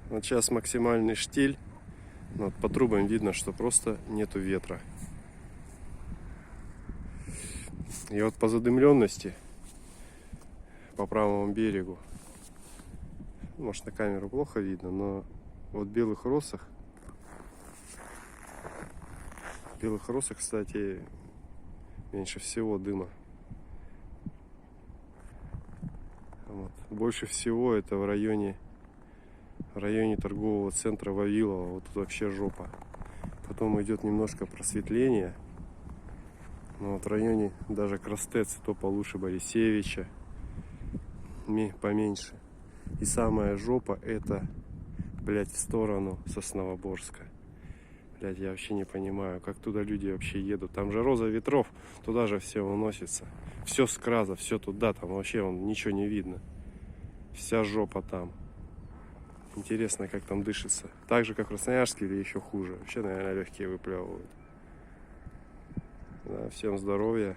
Вот сейчас максимальный штиль. Вот по трубам видно, что просто нету ветра. И вот по задымленности по правому берегу, может на камеру плохо видно, но вот в Белых Росах, кстати, меньше всего дыма. Вот. Больше всего это в районе торгового центра Вавилова. Вот тут вообще жопа. Потом идет немножко просветление. Но вот в районе даже Крастец, то получше Борисевича, поменьше. И самая жопа это, блядь, в сторону Сосновоборска. Блядь, я вообще не понимаю, как туда люди вообще едут. Там же роза ветров, туда же все уносится. Все с Краза, все туда, там вообще ничего не видно. Вся жопа там. Интересно, как там дышится. Так же, как в Красноярске или еще хуже. Вообще, наверное, легкие выплевывают. Да, всем здоровья.